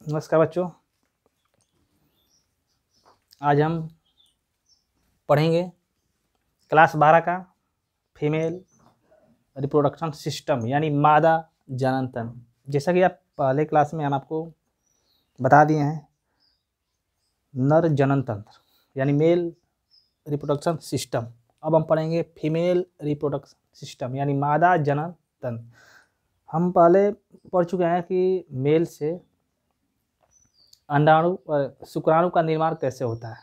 नमस्कार बच्चों, आज हम पढ़ेंगे क्लास 12 का फीमेल रिप्रोडक्शन सिस्टम यानी मादा जनन तंत्र। जैसा कि आप पहले क्लास में हम आपको बता दिए हैं, नर जनन तंत्र यानी मेल रिप्रोडक्शन सिस्टम। अब हम पढ़ेंगे फीमेल रिप्रोडक्शन सिस्टम यानी मादा जनन तंत्र। हम पहले पढ़ चुके हैं कि मेल से अंडाणु शुक्राणु का निर्माण कैसे होता है।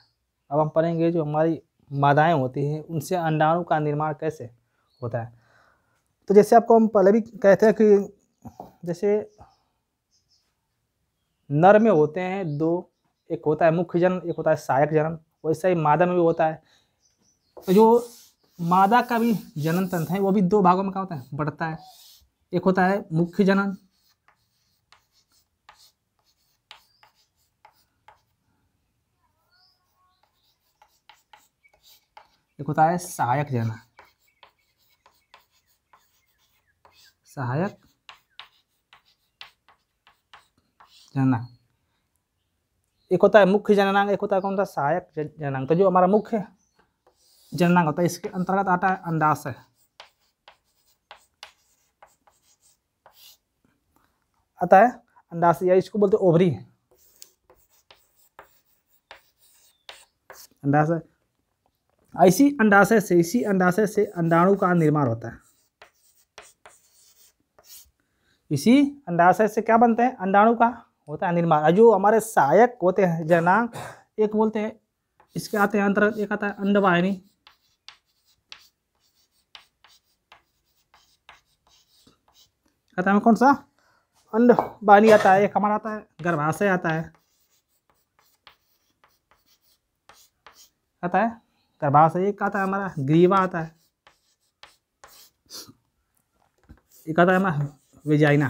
अब हम पढ़ेंगे जो हमारी मादाएं होती हैं उनसे अंडाणु का निर्माण कैसे होता है। तो जैसे आपको हम पहले भी कहते हैं कि जैसे नर में होते हैं दो, एक होता है मुख्य जनन, एक होता है सहायक जनन। वैसे ही मादा में भी होता है। तो जो मादा का भी जनन तंत्र है वो भी दो भागों में क्या होता है, बढ़ता है। एक होता है मुख्य जनन, एक होता है सहायक जनन। सहायक जननांग, एक होता है मुख्य जननांग, एक होता है कौन सा, सहायक जननांग। तो जो हमारा मुख्य जननांग होता है इसके अंतर्गत आता है अंडाशय। आता है अंडाशय या इसको बोलते हैं ओवरी। अंडाशय, इसी अंडाशय से अंडाणु का निर्माण होता है। इसी अंडाशय से क्या बनते हैं, अंडाणु का होता है निर्माण। जो हमारे सहायक होते हैं जननांग, एक बोलते हैं इसके आते हैं अंतर्गत, एक आता है अंडवाहिनी, कहता है कौन सा, अंडवाहिनी आता है। एक हमारा आता है गर्भाशय आता है, आता है गर्भाशय। एक आता है हमारा ग्रीवा आता है, एक आता है हमारा वेजाइना।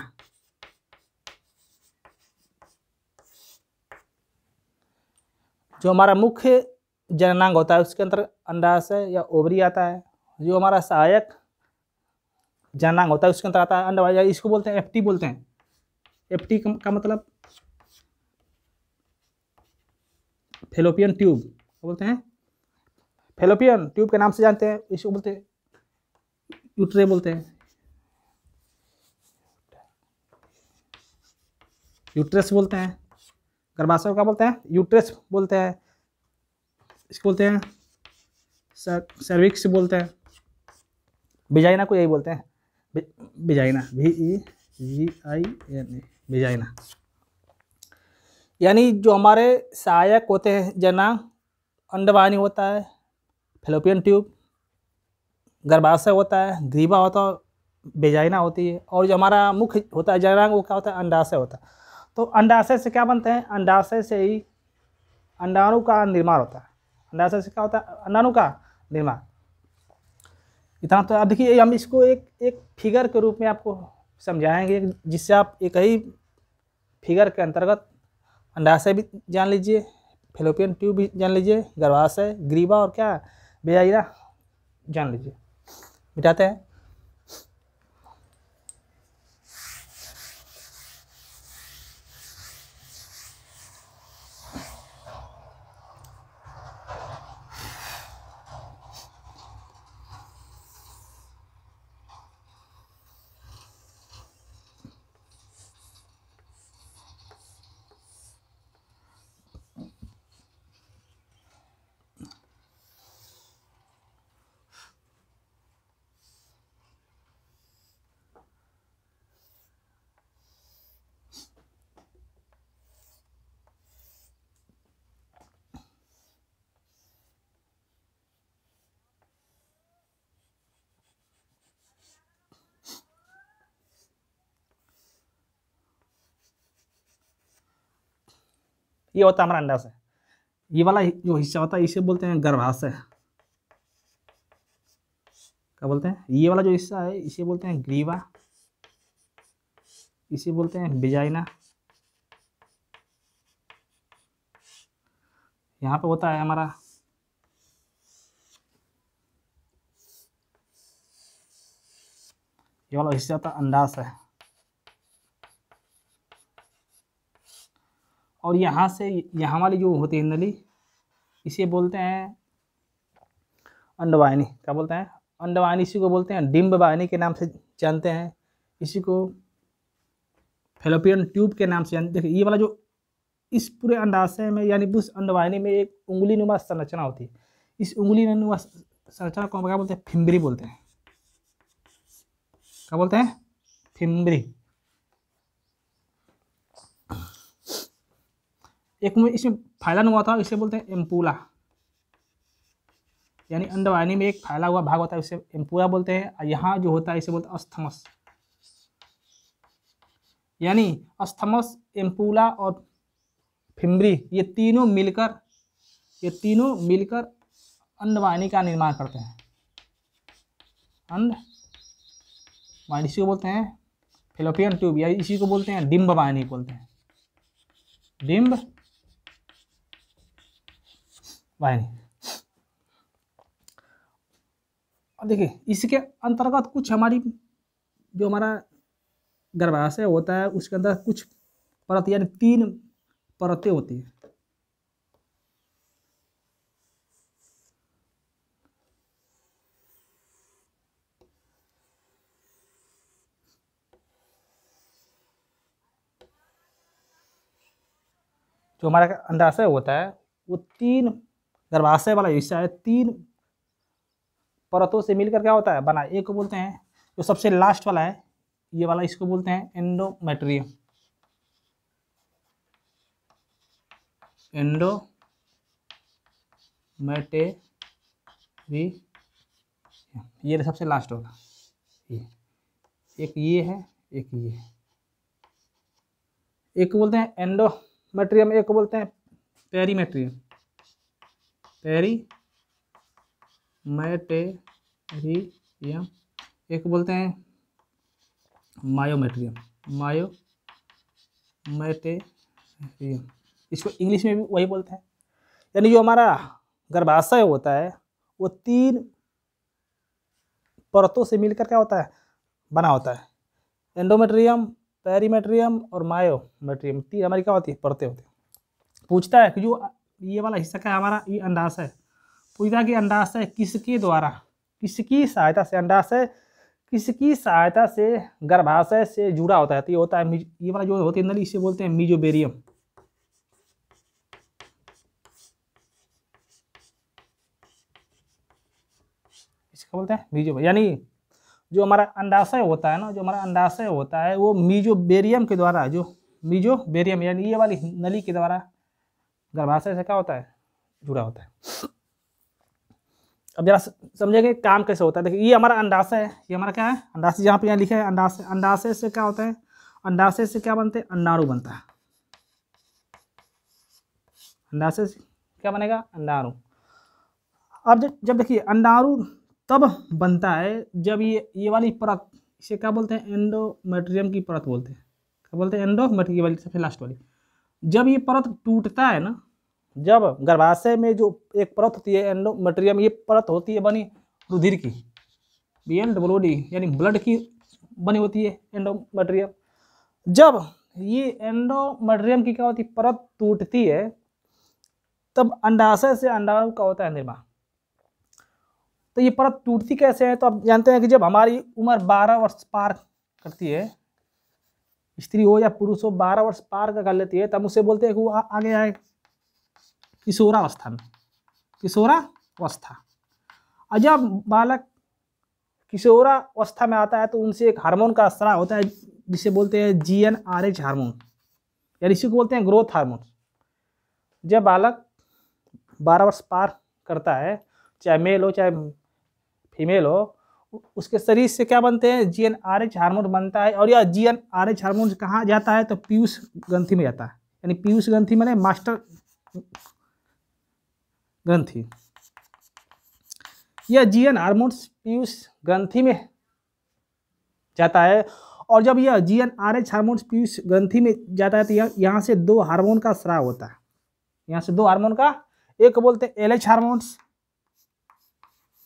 जो हमारा मुख्य जननांग होता है उसके अंदर अंडाशय या ओवरी आता है। जो हमारा सहायक जननांग होता है उसके अंदर आता है अंडवाहिनी, इसको बोलते हैं एफटी बोलते हैं। एफटी का मतलब फेलोपियन ट्यूब बोलते हैं। फेलोपियन ट्यूब के नाम से जानते हैं, इसको बोलते हैं यूट्रे बोलते हैं, यूट्रस बोलते हैं। गर्भाशय का बोलते हैं यूट्रस बोलते हैं, इसको बोलते हैं सर्विक्स बोलते हैं। विजाइना को यही बोलते हैं, विजाइना, VEGINA, विजाइना। यानी जो हमारे सहायक होते हैं जननांग, अंडवाहिनी होता है, फेलोपियन ट्यूब, गर्भाशय होता है, ग्रीवा होता है, वेजाइना होती है, और जो हमारा मुख्य होता है जननांग वो क्या होता है, अंडाशय होता है। तो अंडाशय से क्या बनते हैं, अंडाशय से ही अंडाणु का निर्माण होता है। अंडाशय से क्या होता है, अंडाणु का निर्माण। इतना तो आप देखिए, हम इसको एक फिगर के रूप में आपको समझाएंगे जिससे आप एक ही फिगर के अंतर्गत अंडाशय भी जान लीजिए, फेलोपियन ट्यूब भी जान लीजिए, गर्भाशय, ग्रीवा और क्या वेजाइना जान लीजिए। मिटाते हैं। ये होता है हमारा अंडाशय। ये वाला जो हिस्सा होता है इसे बोलते हैं गर्भाशय। क्या बोलते हैं, ये वाला जो हिस्सा है इसे बोलते हैं ग्रीवा, इसे बोलते हैं वेजाइना। यहाँ पे होता है हमारा ये वाला हिस्सा होता है अंडाशय। और यहाँ से यहाँ वाली जो होती है नली, इसे बोलते हैं अंडवाहिनी। क्या बोलते हैं? अंडवाहिनी। इसी को बोलते हैं डिम्ब वाहिनी के नाम से जानते हैं। इसी को फैलोपियन ट्यूब के नाम से जानते। देखिए ये वाला जो इस पूरे अंडाशय में यानी उस अंडवाहिनी में एक उंगली नुमा संरचना होती है। इस उंगली नुमा संरचना को क्या बोलते हैं? फिम्बरी बोलते हैं। क्या बोलते हैं? फिम्बरी। एक में इसमें फैला हुआ था, इसे बोलते हैं एम्पूला। यानी अंडवाहिनी में एक फैला हुआ भाग होता है, उसे एम्पूला बोलते हैं। और यहाँ जो होता है इसे बोलते हैं अस्थमस। यानी अस्थमस, एम्पूला और फिम्बरी ये तीनों मिलकर अंडवाहिनी का निर्माण करते हैं। अंडवाहिनी इसी को बोलते हैं फैलोपियन ट्यूब, या इसी को बोलते हैं डिम्ब वाहिनी बोलते हैं। डिम्ब वाहिनी। अब देखिए इसके अंतर्गत कुछ हमारी जो हमारा गर्भाशय होता है उसके अंदर कुछ परत यानी 3 परतें होती हैं। जो हमारा अंडाशय होता है वो 3 गर्भाशय वाला हिस्सा है, 3 परतों से मिलकर क्या होता है? बना। एक को बोलते हैं जो सबसे लास्ट वाला है ये वाला, इसको बोलते हैं एंडोमेट्रियम। ये सबसे लास्ट होगा। ये एक ये है, एक ये है। एक को बोलते हैं एंडोमेट्रियम, एक को बोलते हैं पेरीमेट्रियम। पेरीमेट्रियम। एक को बोलते हैं मायोमेट्रियम। मायोमेट्रियम इसको इंग्लिश में भी वही बोलते हैं। यानी जो हमारा गर्भाशय होता है वो 3 परतों से मिलकर क्या होता है? बना होता है। एंडोमेट्रियम, पेरीमेट्रियम और मायोमेट्रियम 3 हमारी क्या होती है? परतें होती है। पूछता है कि जो ये वाला हिस्सा क्या है हमारा? ये अंडाशय। पूछता है कि अंडाशय किसकी सहायता से गर्भाशय से जुड़ा होता है? तो ये होता है ये वाला जो होती है नली, इसे बोलते हैं मीजोबेरियम। इसको बोलते हैं मीजोबेरियम। यानी जो हमारा अंडाशय होता है ना, वो मीजोबेरियम के द्वारा, यानी ये वाली नली के द्वारा गर्भाशय से क्या होता है? जुड़ा होता है। अब जरा समझेंगे काम कैसे होता है। देखिए ये हमारा अंडाशय है, ये हमारा क्या है? अंडाशय। जहाँ पे यहाँ लिखा है अंडाशय। अंडाशय से क्या होता है? अंडाशय से क्या बनते हैं? अंडाणु बनता है। अंडाशय से क्या बनेगा? अंडाणु। अब जब देखिए अंडाणु तब बनता है जब ये वाली परत, इसे क्या बोलते हैं? एंडोमेट्रियम की परत बोलते हैं। क्या बोलते हैं? एंडोमेट्रियम वाली, सबसे लास्ट वाली। जब ये परत टूटता है ना, जब गर्भाशय में जो एक परत होती है एंडोमेट्रियम, ये परत होती है बनी रुधिर की, BLOD यानी ब्लड की बनी होती है एंडोमेट्रियम। जब ये एंडोमेट्रियम की क्या होती है? परत टूटती है, तब अंडाशय से अंडाणु का होता है निर्माण। तो ये परत टूटती कैसे है? तो आप जानते हैं कि जब हमारी उम्र 12 वर्ष पार करती है, स्त्री हो या पुरुष हो, 12 वर्ष पार कर लेती है, तब उसे बोलते हैं कि वो आगे आए किशोरावस्था में, किशोरावस्था। और जब बालक किशोरावस्था में आता है तो उनसे एक हार्मोन का स्राव होता है जिसे बोलते हैं GnRH हार्मोन, यानी इसी को बोलते हैं ग्रोथ हार्मोन। जब बालक 12 वर्ष पार करता है, चाहे मेल हो चाहे फीमेल हो, उसके शरीर से क्या बनते हैं? GnRH हार्मोन बनता है। और यह GnRH हार्मोन कहाँ जाता है? तो पीयूष ग्रंथि में जाता है। यानी पीयूष ग्रंथि माने मास्टर ग्रंथि। यह GN हार्मोन्स पीयूष ग्रंथि में जाता है। और जब यह GnRH हार्मोन्स पीयूष ग्रंथि में जाता है तो यहाँ से 2 हार्मोन का स्राव होता है। यहाँ से 2 हार्मोन का, एक को बोलते हैं LH हार्मोन्स,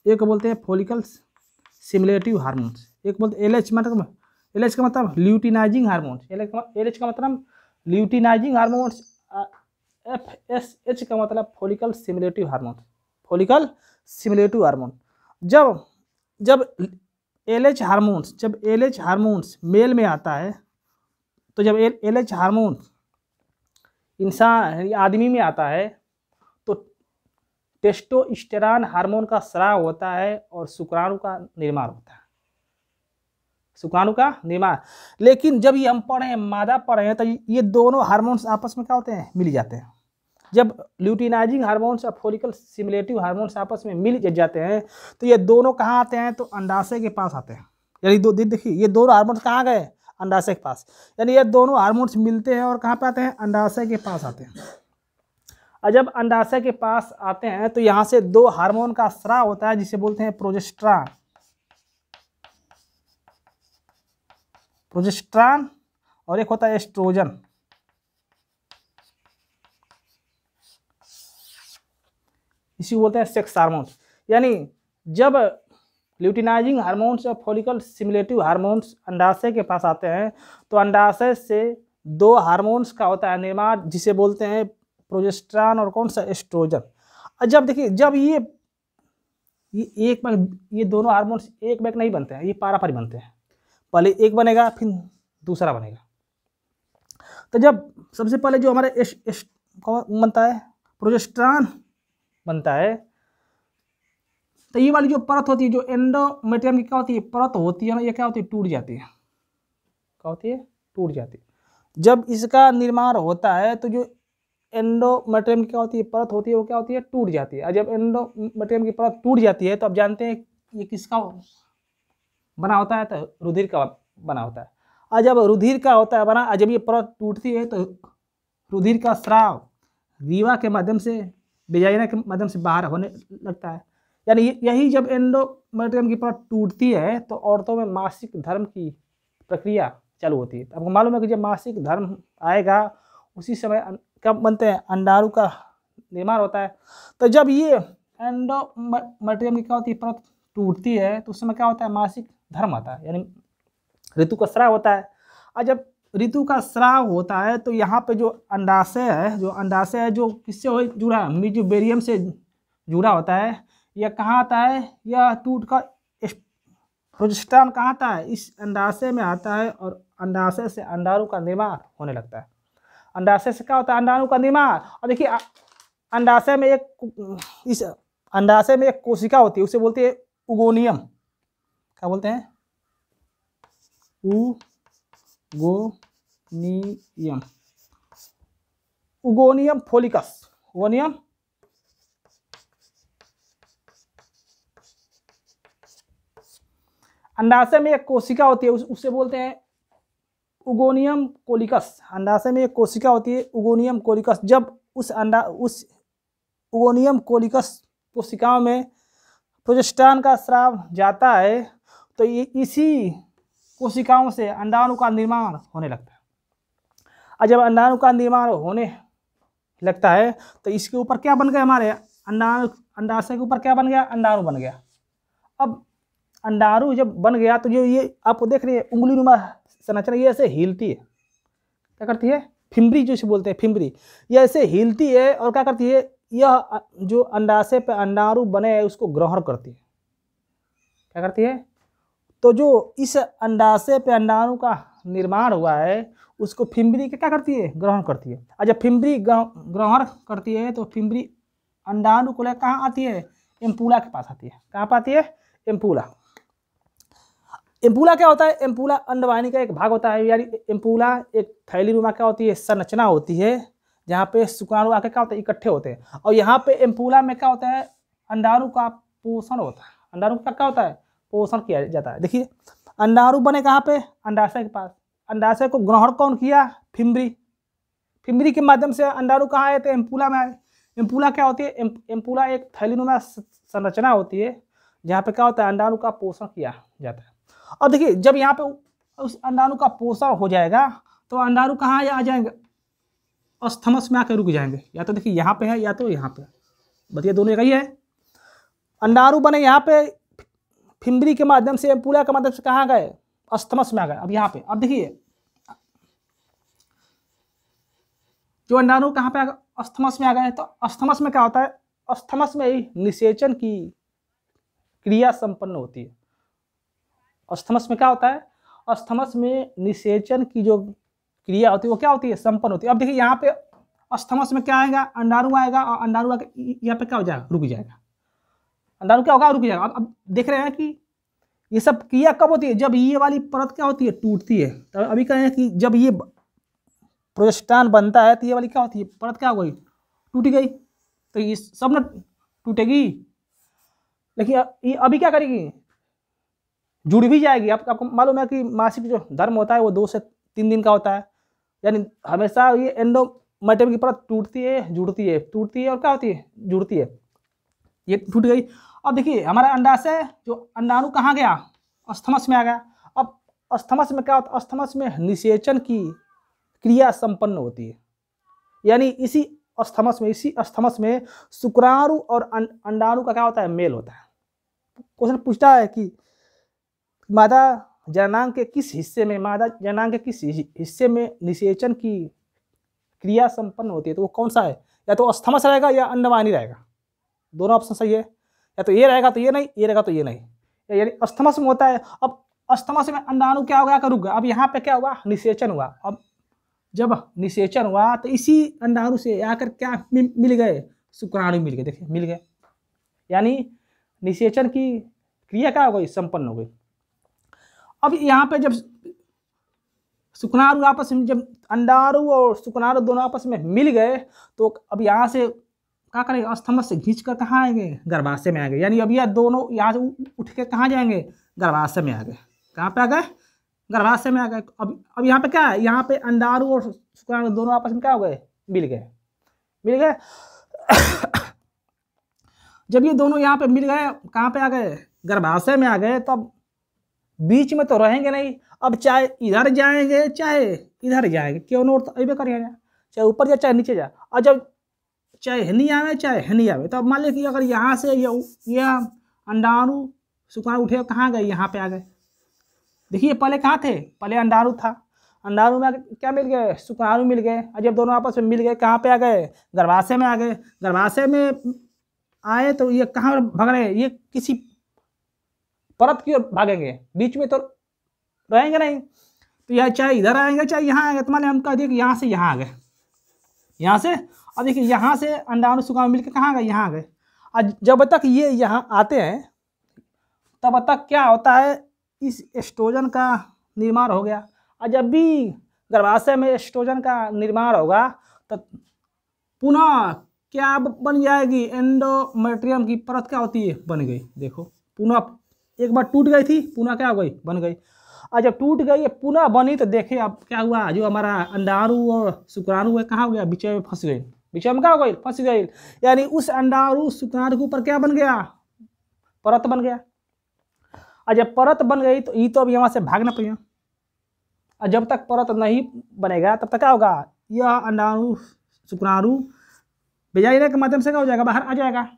एक को बोलते हैं फॉलिकल स्टिमुलेटिव हार्मोन्स। एक बोलते हैं LH का मतलब ल्यूटिनाइजिंग हार्मोन्स। LH का मतलब ल्यूटिनाइजिंग हार्मोन्स, FSH का मतलब follicle stimulative hormone, follicle stimulative hormone. जब जब LH हार्मोन्स मेल में आता है, तो जब LH हार्मोन इंसान आदमी में आता है तो टेस्टोस्टेरॉन हार्मोन का स्राव होता है और शुक्राणु का निर्माण होता है, शुक्राणु का निर्माण। लेकिन जब ये हम पढ़े मादा पढ़े हैं तो ये दोनों हार्मोन्स आपस में क्या होते हैं, मिल जाते हैं। जब ल्यूटिनाइजिंग हार्मोन्स और फॉलिकल स्टिमुलेटिव हार्मोन्स आपस में मिल जाते हैं तो ये दोनों कहाँ आते हैं, तो अंडाशय के पास आते हैं। यानी देखिए ये दोनों हार्मोन्स कहाँ गए, अंडाशय के पास। यानी ये दोनों हार्मोन्स मिलते हैं और कहाँ पे आते हैं, अंडाशय के पास आते हैं। और जब अंडाशय के पास आते हैं तो यहाँ से दो हार्मोन का स्राव होता है जिसे बोलते हैं प्रोजेस्टेरॉन और एक होता है एस्ट्रोजन। इसी को बोलते हैं सेक्स हार्मोन्स। यानी जब ल्यूटिनाइजिंग हार्मोन्स और फॉलिकल स्टिमुलेटिव हार्मोन्स अंडाशय के पास आते हैं तो अंडाशय से दो हार्मोन्स का होता है निर्माण जिसे बोलते हैं प्रोजेस्टेरॉन और कौन सा, एस्ट्रोजन। और जब देखिए जब ये एक बार ये दोनों हार्मोन्स एक बैग नहीं बनते हैं, ये पारापारी बनते हैं। पहले एक बनेगा फिर दूसरा बनेगा। तो जब सबसे पहले जो हमारे कौन बनता है, प्रोजेस्टेरॉन बनता है, तो ये वाली जो परत होती है जो एंडोमेट्रियम की क्या होती है, परत होती है ना, ये क्या होती है, टूट जाती है। क्या होती है, टूट जाती है। जब इसका निर्माण होता है तो जो एंडोमेट्रियम की क्या होती है, परत होती है, वो क्या होती है, टूट जाती है। और जब एंडोमेट्रियम की परत टूट जाती है तो आप जानते हैं ये किसका बना होता है, तो रुधिर का बना होता है। और जब रुधिर का होता है बना, जब ये परत टूटती है तो रुधिर का स्राव रीवा के माध्यम से, वेजाइना के माध्यम से बाहर होने लगता है। यानी यही जब एंडोमेट्रियम की परत टूटती है तो औरतों में मासिक धर्म की प्रक्रिया चालू होती है। आपको मालूम है कि जब मासिक धर्म आएगा उसी समय कब बनते हैं, अंडाणु का निर्माण होता है। तो जब ये एंडोमेट्रियम की क्या होती है, परत टूटती है तो उस समय क्या होता है, मासिक धर्म आता है, यानी ऋतु का स्राव होता है। और जब ऋतु का स्राव होता है तो यहाँ पे जो अंडाशय है जो किससे जुड़ा है, मीजोबेरियम से जुड़ा होता है। यह कहाँ आता है, यह टूट कर प्रोजेस्टेरॉन कहाँ आता है, इस अंडाशय में आता है और अंडाशय से अंडाणु का निर्माण होने लगता है। अंडाशय से क्या होता है, अंडाणु का निर्माण। और देखिए अंडाशय में एक कोशिका होती है, उसे बोलते हैं उगोनियम। क्या बोलते हैं, उगोनियम फोलिकस, उगोनियम अंडाशय में एक कोशिका होती है, उससे बोलते हैं उगोनियम कोलिकस। अंडाशय में एक कोशिका होती है उगोनियम कोलिकस। जब उस उगोनियम कोलिकस कोशिकाओं में प्रोजेस्टेरॉन का स्राव जाता है तो ये इसी कोशिकाओं से अंडाणु का निर्माण होने लगता है। और जब अंडाणु का निर्माण होने लगता है तो इसके ऊपर क्या बन गया, हमारे अंडाशय के ऊपर क्या बन गया, अंडाणु बन गया। अब अंडाणु जब बन गया तो जो ये आपको देख रही है उंगली नुमा संरचना, ये ऐसे हिलती है। क्या करती है, फिम्बरी जो बोलते हैं, फिम्बरी, ये ऐसे हिलती है और क्या करती है, यह जो अंडाशय पे अंडाणु बने है उसको ग्रहण करती है। क्या करती है, तो जो इस अंडाशय पे अंडाणु का निर्माण हुआ है उसको फिम्बरी क्या करती है, ग्रहण करती है। और जब फिम्बरी ग्रहण करती है तो फिम्बरी अंडाणु को लेकर कहाँ आती है, एम्पूला के पास आती है। कहाँ पर आती है, एम्पूला। एम्पूला क्या होता है, एम्पूला अंडवाहिनी का एक भाग होता है। यानी एम्पूला एक थैलीनुमा क्या होती है, संरचना होती है जहाँ पे शुक्राणु आके क्या होता है, इकट्ठे होते हैं। और यहाँ पे एम्पूला में क्या होता है, अंडाणु का पोषण होता है। अंडाणु का क्या होता है, पोषण किया जाता है। देखिए अंडाणु बने कहाँ पे, अंडाशय के पास। अंडाशय को ग्रहण कौन किया, फिम्बरी। फिम्बरी के माध्यम से अंडाणु कहाँ आए, तो एम्पूला में आए। एम्पूला क्या होती है, एम्पूला एक थैलीनुमा संरचना होती है जहाँ पे क्या होता है, अंडाणु का पोषण किया जाता है। और देखिए जब यहाँ पे उस अंडाणु का पोषण हो जाएगा तो अंडाणु कहाँ आ जाएंगे, अस्थमस में आकर रुक जाएंगे। या तो देखिए यहाँ पे है या तो यहाँ पे, बताइए दोनों एक ही है। अंडाणु बने यहाँ पे फिम्बरी के माध्यम से, एम्पूला के माध्यम से कहाँ गए, अस्थमस में आ गए। अब यहाँ पे अब देखिए जो अंडाणु कहाँ पे आ गया, अस्थमस में आ गए। तो अस्थमस में क्या होता है, अस्थमस में ही निषेचन की क्रिया संपन्न होती है। अस्थमस में क्या होता है, अस्थमस में निषेचन की जो क्रिया होती है वो क्या होती है, संपन्न होती है। अब देखिए यहाँ पे अस्थमस में क्या आएगा, अंडाणु आएगा, और अंडाणु आके यहाँ पे क्या हो जाएगा, रुक जाएगा। अंडाणु क्या होगा, रुक जाएगा। अब देख रहे हैं कि ये सब क्रिया कब होती है, जब ये वाली परत क्या होती है, टूटती है। तो अभी कह रहे हैं कि जब ये प्रोजेस्टेरॉन बनता है तो ये वाली क्या होती है, परत क्या हो गई, टूट गई। तो ये सब ना टूटेगी, लेकिन ये अभी क्या करेगी, जुड़ भी जाएगी। आपको मालूम है कि मासिक जो धर्म होता है वो 2 से 3 दिन का होता है, यानी हमेशा ये एंडोमेट्रियम की परत टूटती है, जुड़ती है, टूटती है और क्या होती है, जुड़ती है। ये टूट गई। अब देखिए हमारा अंडाशय जो अंडाणु कहाँ गया, अस्थमस में आ गया। अब अस्थमस में क्या होता है, अस्थमस में निषेचन की क्रिया संपन्न होती है, यानी इसी अस्थमस में शुक्राणु और अंडाणु का क्या होता है, मेल होता है। क्वेश्चन पूछता है कि मादा जननांग के किस हिस्से में निषेचन की क्रिया संपन्न होती है, तो वो कौन सा है, या तो अस्थमस रहेगा या अंडवानी रहेगा। दोनों ऑप्शन सही है, या तो ये रहेगा तो ये नहीं, ये रहेगा तो ये नहीं, यानी अस्थमस में होता है। अब अस्थमस में अंडाणु क्या हो गया, रुक गया। अब यहाँ पे क्या हुआ, निषेचन हुआ। अब जब निषेचन हुआ तो इसी अंडाणु से आकर क्या मिल गए, शुक्राणु मिल गए। देखिए मिल गए, यानी निषेचन की क्रिया क्या हो गई, संपन्न हो गई। अब यहाँ पे जब शुक्राणु आपस में, जब अंडाणु और शुक्राणु दोनों आपस में मिल गए, तो अब यहाँ से क्या करेंगे, अस्थमस से खींच कर कहाँ आएंगे, गर्भाशय में आ गए। यानी अब यह दोनों यहाँ से उठ के कहाँ जाएंगे, गर्भाशय में आ गए। कहाँ पे आ गए, गर्भाशय में आ गए। अब यहाँ पे क्या है, यहाँ पे अंडाणु और शुक्राणु दोनों आपस में क्या हो गए, मिल गए। जब ये दोनों यहाँ पे मिल गए, कहाँ पे आ गए, गर्भाशय में आ गए। तब बीच में तो रहेंगे नहीं, अब चाहे इधर जाएंगे चाहे इधर जाएंगे, क्यों नोट तो अबे करेंगे, चाहे ऊपर जा चाहे नीचे जा। और जब चाहे हनी आवे चाहे हनी आवे, तो अब मान लिया कि अगर यहाँ से यह अंडाणु शुक्राणु उठे, कहाँ गए, यहाँ पे आ गए। देखिए पहले कहाँ थे, पहले अंडाणु था, अंडाणु में क्या मिल गए, शुक्राणु मिल गए। और जब दोनों आपस में मिल गए, कहाँ पे आ गए, गर्भाशय में आ गए। गर्भाशय में आए तो ये कहाँ भाग रहे, ये किसी परत की ओर भागेंगे, बीच में तो रहेंगे नहीं। तो यह चाहे इधर आएंगे चाहे यहाँ आएंगे। तो मान हम कह दिए कि यहाँ से यहाँ आ गए, यहाँ से। अब देखिए यहाँ से अंडाणु शुक्राणु मिलकर कहाँ गए, यहाँ आ गए। और जब तक ये यहाँ आते हैं तब तक क्या होता है, इस एस्ट्रोजन का निर्माण हो गया। और जब भी गर्भाशय में एस्ट्रोजन का निर्माण होगा तो पुनः क्या बन जाएगी, एंडोमेट्रियम की परत क्या होती है, बन गई। देखो पुनः एक बार टूट गई थी, पुनः क्या हो गई, बन गई। और जब टूट गई पुनः बनी तो देखिए अब क्या हुआ, जो हमारा अंडाणु और शुक्राणु है कहाँ हो गया, बीच में फंस गई। बीच में क्या हो गई, फंस गई। यानी उस अंडाणु शुक्राणु के ऊपर क्या बन गया, परत बन गया। और जब परत बन गई तो ये तो अब यहाँ से भागना पड़ेगा। और जब तक परत नहीं बनेगा तब तक क्या होगा, यह अंडाणु शुक्राणु वेजाइना के माध्यम से क्या हो जाएगा, बाहर आ जाएगा।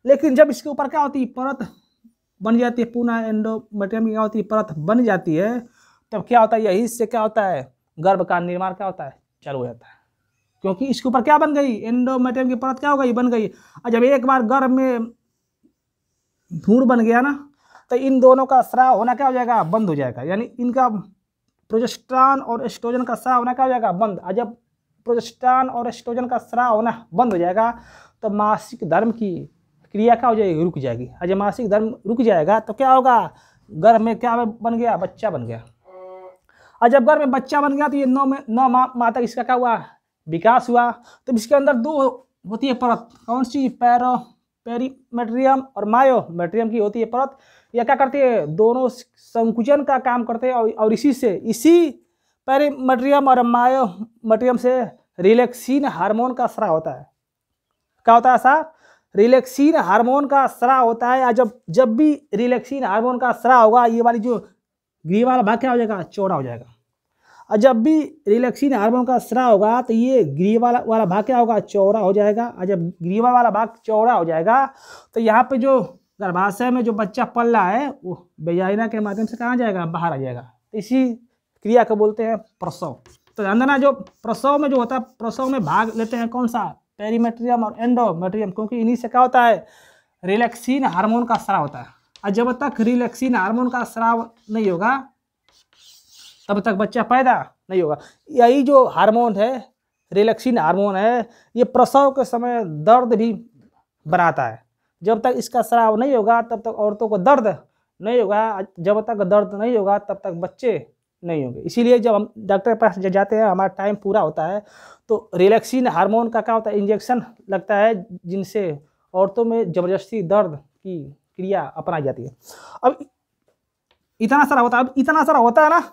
लेकिन जब इसके ऊपर क्या होती है, परत बन जाती है, पुनः एंडोमेट्रियम की क्या होती है, परत बन जाती है, तब क्या होता है, यही से क्या होता है, गर्भ का निर्माण क्या होता है, चालू हो जाता है। क्योंकि इसके ऊपर क्या बन गई, एंडोमेट्रियम की परत क्या हो गई, बन गई। और जब एक बार गर्भ में भ्रूण बन गया ना, तो इन दोनों का स्राव होना क्या हो जाएगा, बंद हो जाएगा। यानी इनका प्रोजेस्टेरॉन और एस्ट्रोजन का स्राव होना क्या हो जाएगा, बंद। और जब प्रोजेस्टेरॉन और एस्ट्रोजन का स्राव होना बंद हो जाएगा तो मासिक धर्म की क्रिया क्या हो जाएगी, रुक जाएगी। और जब मासिक धर्म रुक जाएगा तो क्या होगा, गर्भ में क्या बन गया, बच्चा बन गया। और जब गर्भ में बच्चा बन गया तो ये 9 माह तक इसका क्या हुआ, विकास हुआ। तो इसके अंदर 2 होती है परत, कौन सी, पेरीमेट्रियम और मायोमेट्रियम की होती है परत। यह क्या करती है, दोनों संकुचन का काम करते हैं। और इसी पेरीमेट्रियम और मायोमेट्रियम से रिलैक्सिन हार्मोन का स्राव होता है। क्या होता है ऐसा, रिलैक्सिन हार्मोन का स्राव होता है। या जब भी रिलैक्सिन हार्मोन का स्राव होगा, ये वाली जो ग्रीवा वाला भाग क्या हो जाएगा, चौड़ा हो जाएगा। और जब भी रिलैक्सिन हार्मोन का स्राव होगा तो ये ग्रीवा वाला भाग क्या होगा, चौड़ा हो जाएगा। और जब ग्रीवा वाला भाग चौड़ा हो जाएगा तो यहाँ पे जो गर्भाशय में जो बच्चा पल रहा है वो वेजाइना के माध्यम से कहाँ जाएगा, बाहर आ जाएगा। इसी क्रिया को बोलते हैं प्रसव। तो ध्यान देना, जो प्रसव में जो होता है, प्रसव में भाग लेते हैं कौन सा, पेरीमेट्रियम और एंडोमेट्रियम, क्योंकि इन्हीं से क्या होता है, रिलैक्सिन हार्मोन का स्राव होता है। और जब तक रिलैक्सिन हार्मोन का स्राव नहीं होगा तब तक बच्चा पैदा नहीं होगा। यही जो हार्मोन है, रिलैक्सिन हार्मोन है, ये प्रसव के समय दर्द भी बनाता है। जब तक इसका स्राव नहीं होगा तब तक औरतों को दर्द नहीं होगा, जब तक दर्द नहीं होगा तब तक बच्चे नहीं होंगे। इसीलिए जब हम डॉक्टर के पास जाते हैं, हमारा टाइम पूरा होता है, तो रिलैक्सिन हार्मोन का क्या होता है, इंजेक्शन लगता है, जिनसे औरतों में ज़बरदस्ती दर्द की क्रिया अपनाई जाती है। अब इतना सारा होता है ना,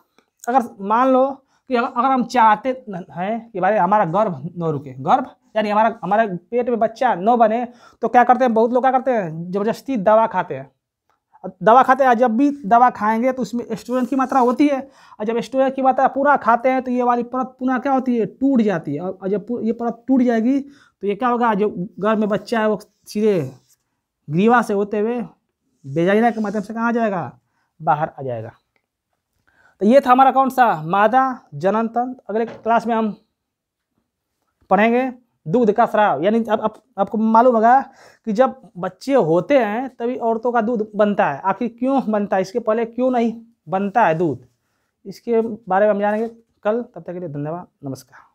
अगर मान लो कि अगर हम चाहते हैं कि भाई हमारा गर्भ न रुके, गर्भ यानी हमारे पेट में बच्चा न बने, तो क्या करते हैं, बहुत लोग क्या करते हैं, ज़बरदस्ती दवा खाते हैं। जब भी दवा खाएंगे तो उसमें एस्ट्रोजन की मात्रा होती है, और जब एस्ट्रोजन की मात्रा पूरा खाते हैं तो ये वाली परत पुनः क्या होती है, टूट जाती है। और जब ये परत टूट जाएगी तो ये क्या होगा, जो गर्भ में बच्चा है वो सीधे ग्रीवा से होते हुए वेजाइना के माध्यम से कहाँ आ जाएगा, बाहर आ जाएगा। तो ये था हमारा कौन सा, मादा जनन तंत्र। अगले क्लास में हम पढ़ेंगे दूध का स्राव, यानी अब आपको मालूम होगा कि जब बच्चे होते हैं तभी औरतों का दूध बनता है। आखिर क्यों बनता है, इसके पहले क्यों नहीं बनता है दूध, इसके बारे में हम जानेंगे कल। तब तक के लिए धन्यवाद, नमस्कार।